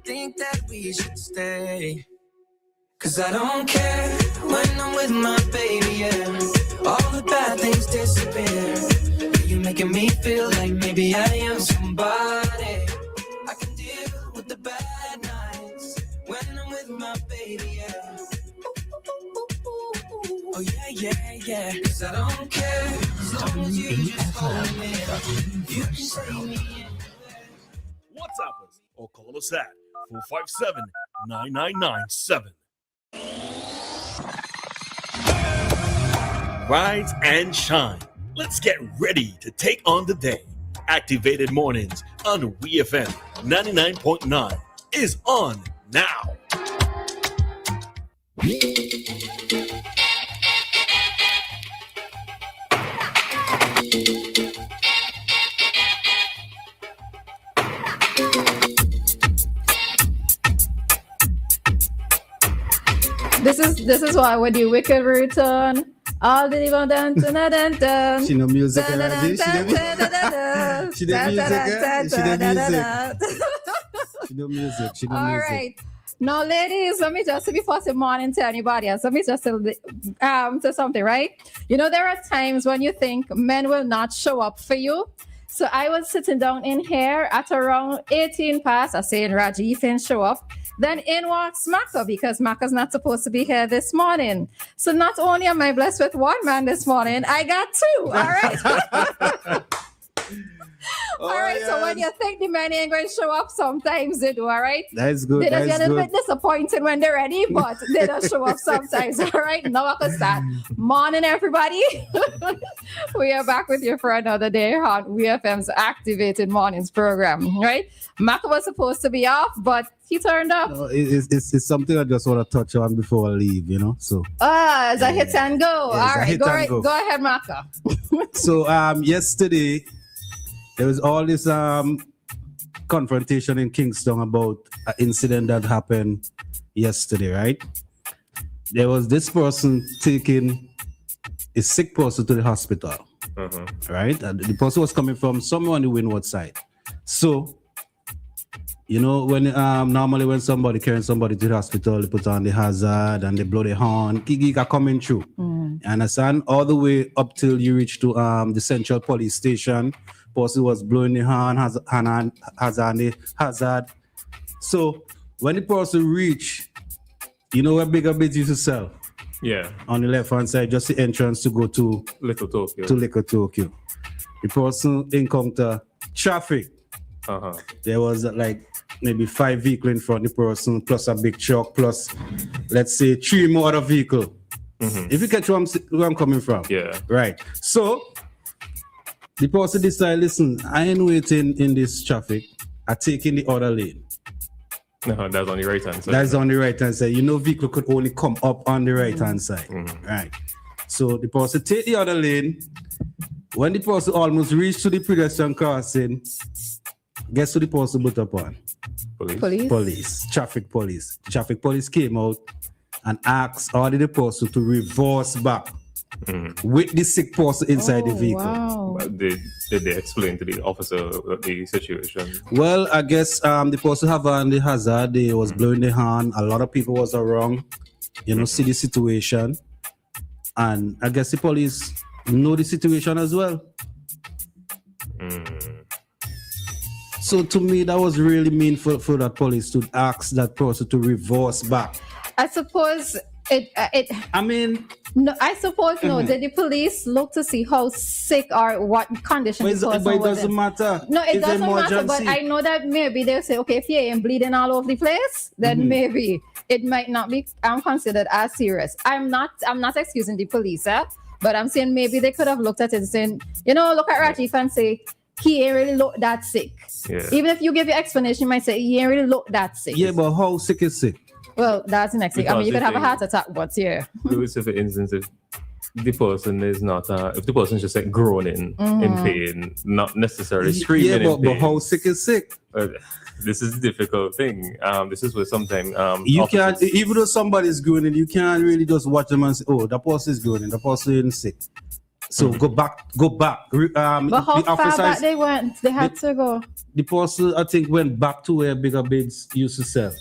think that we should stay. Cause I don't care when I'm with my baby, yeah. All the bad things disappear. You making me feel like maybe I am somebody. I can deal with the bad nights when I'm with my baby, yeah. Oh yeah, yeah, yeah. Cause I don't care as long as you just hold me. You can save me. WhatsApp us or call us at 457-9997. Rise and shine. Let's get ready to take on the day. Activated Mornings on WEFM 99.9 is on now. This is why when you wicked return, all the even dun dun dun dun. She no music already. She no music. All right. Now, ladies, let me just, before I say morning to anybody else, let me just say something, right? You know, there are times when you think men will not show up for you. So I was sitting down in here at around 18 past. I saying, Rajiv didn't show up. Then in walks Maka, because Maka's not supposed to be here this morning. So not only am I blessed with one man this morning, I got two. All right. All right. Yeah. So when you think the men ain't going to show up, sometimes they do. All right. That's good. They just get a little bit disappointed when they're ready, but they don't show up sometimes. All right. Now I can start. Morning, everybody. We are back with you for another day on WEFM's Activated Mornings program. Right. Maka was supposed to be off, but he turned up. No, it's something I just want to touch on before I leave, you know. So it's a hit and go. All right, go ahead, Maka. So yesterday there was all this confrontation in Kingston about an incident that happened yesterday, right? There was this person taking a sick person to the hospital, right? And the person was coming from somewhere on the windward side. So, you know, when normally when somebody carrying somebody to the hospital, they put on the hazard and they blow the horn, Kigika coming through. Understand? All the way up till you reach to the central police station. Person was blowing the horn, hazard. So when the person reach, you know where Bigger Bids used to sell? Yeah. On the left hand side, just the entrance to go to Little Tokyo. The person encounter traffic. There was like maybe 5 vehicles in front of the person, plus a big truck, plus let's say 3 more other vehicles. If you catch where I'm coming from. Yeah. Right. So the person decided, listen, I ain't waiting in this traffic. I take in the other lane. No, that's on the right hand side. That's on the right hand side. You know, vehicle could only come up on the right hand side. Right. So the person take the other lane. When the person almost reached to the pedestrian crossing, guess who the person put up on? Police. Traffic police. Traffic police came out and asked all the person to reverse back with the sick person inside the vehicle. Wow. Did they explain to the officer the situation? Well, I guess the person have on the hazard. They was blowing the horn. A lot of people was around, you know, see the situation. And I guess the police know the situation as well. So to me, that was really mean for that police to ask that person to reverse back. I suppose it. I mean, no. I suppose no. Did the police look to see how sick or what condition? But it doesn't matter. No, it doesn't matter. But I know that maybe they'll say, okay, if you ain't bleeding all over the place, then maybe it might not be considered as serious. I'm not excusing the police, but I'm saying maybe they could have looked at it and saying, you know, look at Rajiv and say, he ain't really look that sick. Yeah. Even if you give your explanation, you might say he ain't really look that sick. Yeah, but how sick is sick? Well, that's the next thing. I mean, you could have a heart attack, but yeah. Louis, for instance, if the person is not, if the person is just like groaning in pain, not necessarily screaming in pain. But how sick is sick? This is a difficult thing. This is where sometimes you can't, even though somebody's groaning, you can't really just watch them and say, oh, that person is groaning, the person is sick. So go back. But how The far officer back is- they went? They had to go. the person I think went back to where Bigger Bigs used to sell,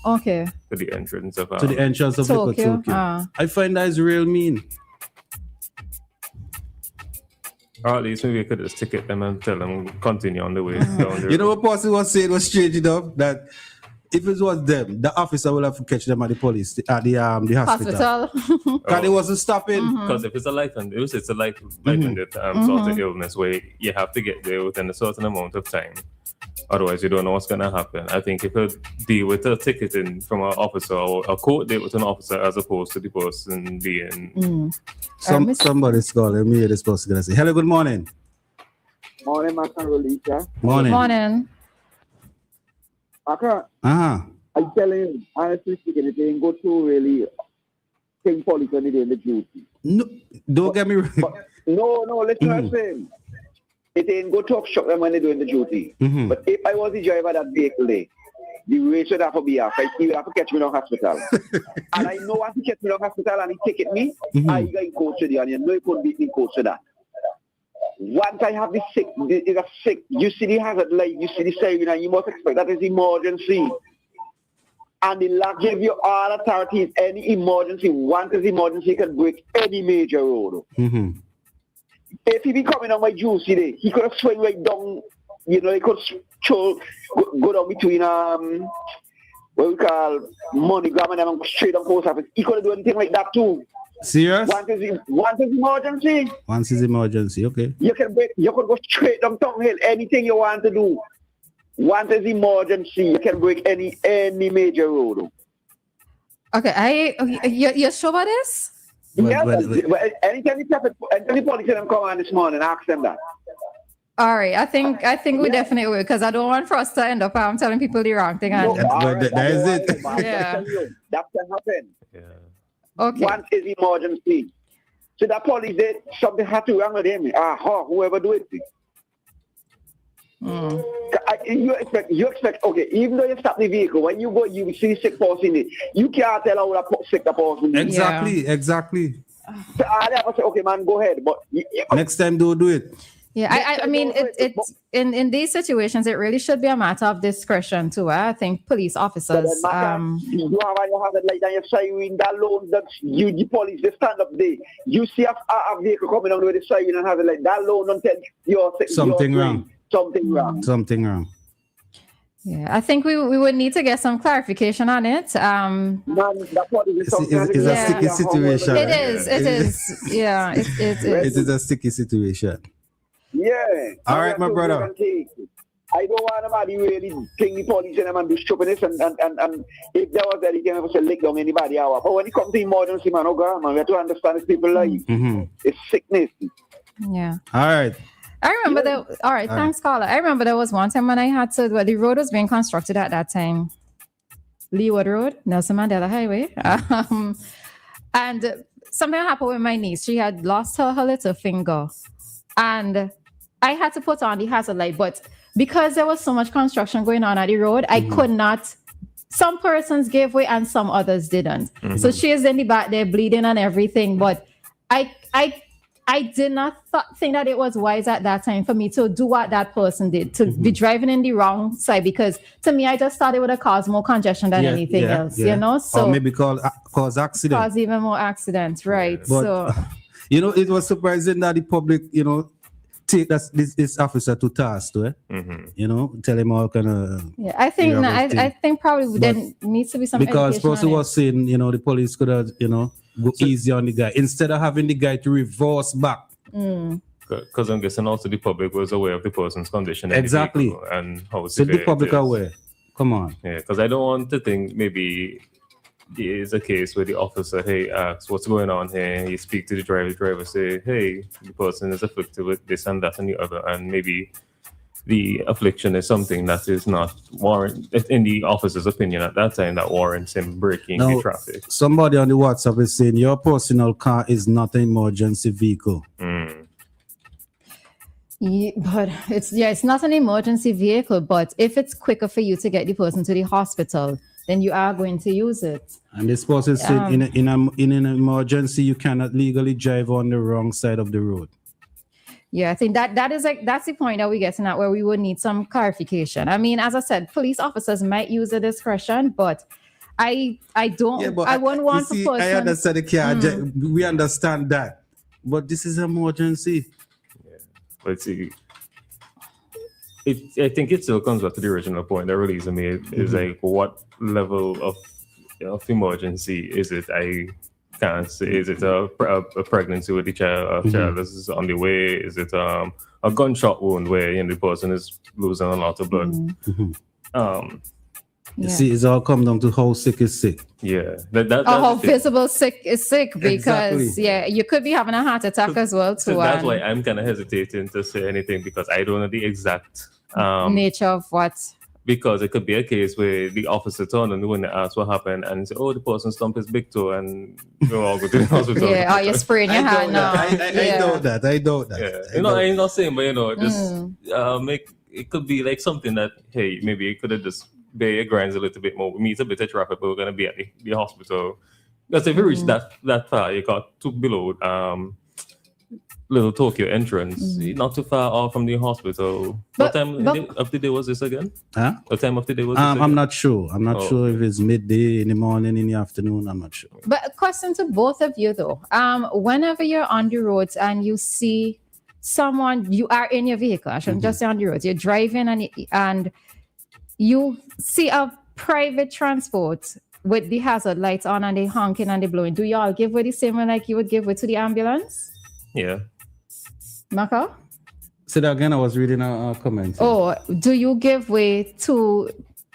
Okay. To the entrance of to the entrance of Tokyo. Tokyo. I find that is real mean. or at least maybe you could just ticket them and tell them continue on the way down the You know road. what person was saying was strange enough that if it was them, the officer will have to catch them at the police at the hospital. Hospital. Because they wasn't stopping. Because if it's a life and it's a life and sort of illness where you have to get there within a certain amount of time. Otherwise, you don't know what's going to happen. I think if you deal with a ticketing from an officer or a court date with an officer as opposed to the person being. Somebody's calling me. This person gonna say, "Hello, good morning." Morning, Maka and Roleza. Morning. Morning. Maka, Ah, I'm telling you, honestly speaking, it didn't go to really think police when they did the duty. no, don't get me wrong. But no, listen what I'm saying. It didn't go to shock them when they're doing the duty. Mhm. But if I was the driver of that vehicle there, the race would have to be off. He would have to catch me in the hospital. And I know once he catch me in the hospital and he ticket me, I got in court today, and you know he couldn't beat me in court to that. Once I have it's a sick, you see the hazard light, you see the siren, and you must expect that is emergency. And the law give you all authorities, any emergency, once it's emergency, can break any major road. Mhm. If he be coming on my juice today, he could have swung right down, he could go down between what we call MoneyGram and them straight on post office. He could have done anything like that too. Serious? Once it's emergency, Once is emergency, okay. you could go straight down Tongue Hill, anything you want to do. Once it's emergency, you can break any major road. Okay. You're sure about this? Yeah, But- but anytime the politicians come on this morning, ask them that. All right. I think we definitely will, because I don't want for us to end up telling people the wrong thing. No, And, That- all but right, that is I it. don't want to, Yeah. but I tell you, that can happen. Yeah. okay. Once it's emergency. So that police did something had to wrong with him. Whoever do it. Mm. You expect, okay, even though you stop the vehicle, when you go, you see sick person in it. You can't tell how that sick the person is. Exactly. So I never say, okay, man, go ahead. But Next time, don't do it. Yeah, I mean, it in these situations, it really should be a matter of discretion too. I think police officers. you have it like that, you're siren, that loan, that you, the police, they stand up there. You see a vehicle coming on with the siren and have it like that loan, don't tell you're Something wrong. Something wrong. Something wrong. Yeah, I think we would need to get some clarification on it. Man, that police is It's a Yeah. sticky situation. It is. Yeah, it It is. is a sticky situation. Yeah. All right, my brother. I don't want nobody really think the police and them and do stupidness and if there was that, he can never say lick down anybody out. But when it comes to emergency, man, oh God, man, we have to understand these people life. Mm-hmm. It's sickness. Yeah. All right. I remember that. All right, thanks, caller. I remember there was one time when I had to. Well, the road was being constructed at that time. Leeward Road, Nelson Mandela Highway, and something happened with my niece. She had lost her little finger, and I had to put on the hazard light. But because there was so much construction going on at the road, I could not. Some persons gave way and some others didn't. So she is in the back there bleeding and everything. But I did not think that it was wise at that time for me to do what that person did, to be driving in the wrong side, because to me, I just thought it would have caused more congestion than anything else, you know? So or maybe cause accident. cause even more accidents, right? But, So it was surprising that the public, take this officer to task, too, tell him all kind of. yeah, I think I think probably there needs to be some Because education person on it. was saying, the police could have, go easy on the guy instead of having the guy to reverse back. Because I'm guessing also the public was aware of the person's condition. in the Exactly. vehicle and how So the severe public it is. aware. Come on. Yeah, because I don't want to think maybe there is a case where the officer, asks what's going on here. You speak to the driver say, hey, the person is afflicted with this and that and the other, and maybe the affliction is something that is not in the officer's opinion at that time, that warrants him breaking the Now, traffic. somebody on the WhatsApp is saying your personal car is not an emergency vehicle. Yeah, but it's not an emergency vehicle, but if it's quicker for you to get the person to the hospital, then you are going to use it. And this person said in an emergency, you cannot legally drive on the wrong side of the road. Yeah, I think that's the point that we're getting at where we would need some clarification. I mean, as I said, police officers might use their discretion, but I don't. Yeah, but I wouldn't want you to see, person. I understand the car. We understand that, but this is emergency. Let's see. I think it still comes back to the original point that Roleza made. Is like, what level of emergency is it? I can't say. Is it a pregnancy with the child? A child is on the way? Is it a gunshot wound where the person is losing a lot of blood? You see, it's all come down to how sick is sick. Yeah, how visible sick is sick, because Exactly. you could be having a heart attack as well too. So that's why I'm kind of hesitating to say anything, because I don't know the exact nature of what. Because it could be a case where the officer turned and when they asked what happened and say, "Oh, the person stumped his big toe," and we'll all go to the hospital. Yeah, or you're spraying your hand now. I doubt that. Yeah. I'm not saying, but just make it could be like something that, hey, maybe it could have just bear your grinds a little bit more. We meet a bit of traffic, but we're gonna be at the hospital. Because if you reach that far, you got to below Little Tokyo entrance, not too far off from the hospital. What time of the day was this again? Huh? What time of the day was this again? I'm not sure. I'm not sure if it's midday, in the morning, in the afternoon. I'm not sure. But a question to both of you though. Whenever you're on the roads and you see someone, you are in your vehicle, I shouldn't just say on the roads, you're driving and you see a private transport with the hazard lights on and they honking and they blowing. Do y'all give way the same way like you would give way to the ambulance? Yeah. Maka? Say that again. I was reading a comment. Oh, do you give way to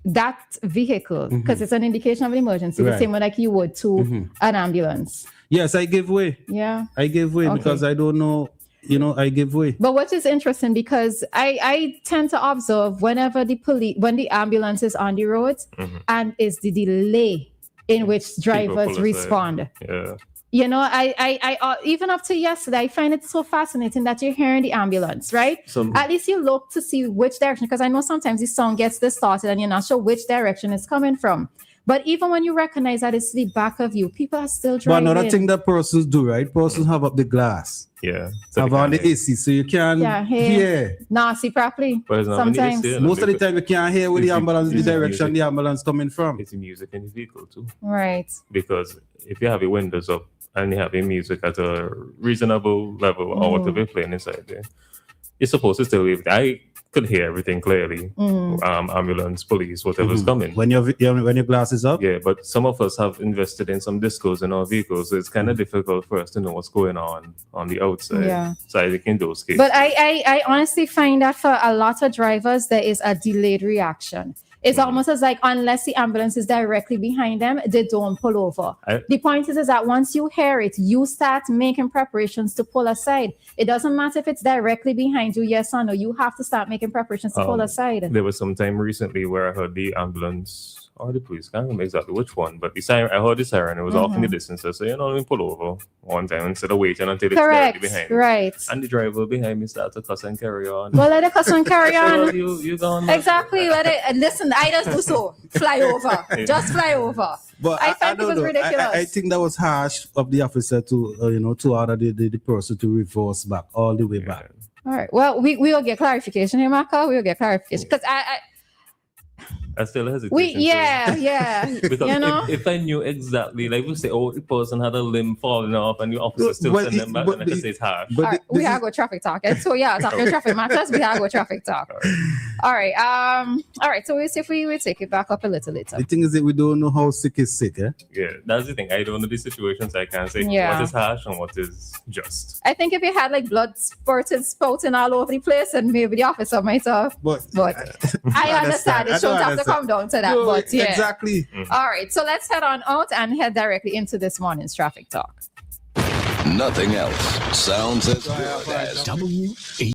that vehicle? Because it's an indication of an emergency, the same way like you would to an ambulance. Yes, I give way. Yeah. I give way because I don't know. I give way. But what is interesting, because I tend to observe whenever when the ambulance is on the roads and is the delay in which drivers respond. Yeah. I even up to yesterday, I find it so fascinating that you're hearing the ambulance, right? At least you look to see which direction, because I know sometimes the sound gets distorted and you're not sure which direction it's coming from. But even when you recognize that it's the back of you, people are still driving. But another thing that persons do, right? Persons have up the glass. Yeah. So have on the AC, so you can hear. Nah, see properly. Sometimes. Most of the time you can't hear where the ambulance, the direction the ambulance coming from. It's music in the vehicle too. Right. Because if you have your windows up and you have your music at a reasonable level or whatever you're playing inside there, you're supposed to still leave. I could hear everything clearly. Ambulance, police, whatever's coming. When your glass is up? Yeah, but some of us have invested in some discos in our vehicles, so it's kind of difficult for us to know what's going on the outside. Yeah. So I think in those cases. But I honestly find that for a lot of drivers, there is a delayed reaction. It's almost as like, unless the ambulance is directly behind them, they don't pull over. The point is that once you hear it, you start making preparations to pull aside. It doesn't matter if it's directly behind you, yes or no. You have to start making preparations to pull aside. There was some time recently where I heard the ambulance or the police, I can't remember exactly which one, but the siren, I heard the siren, it was off in the distance. So, let me pull over one time instead of waiting until it's directly behind me. Right. And the driver behind me started to cuss and carry on. Well, let it cuss and carry on. You gone. Exactly. Let it. Listen, I just do so. Fly over. Just fly over. But I find it was ridiculous. I think that was harsh of the officer to to order the person to reverse back all the way back. All right. Well, we will get clarification here, Maka. We will get clarification because I still hesitate. Because if I knew exactly, like we say, the person had a limb falling off, and the officer still send them back, and I can say it's harsh. But right, we have go traffic talk. And so talking traffic matters. We have go traffic talk. All right. All right. So we'll see if we will take it back up a little later. The thing is that we don't know how sick is sick, eh? Yeah, that's the thing. I don't know the situations. I can't say what is harsh and what is just. I think if you had like blood spouting all over the place, and maybe the officer might have. But I understand it shouldn't have to come down to that. No, but yeah, exactly. All right, so let's head on out and head directly into this morning's traffic talk. Nothing else sounds as good as WEFM.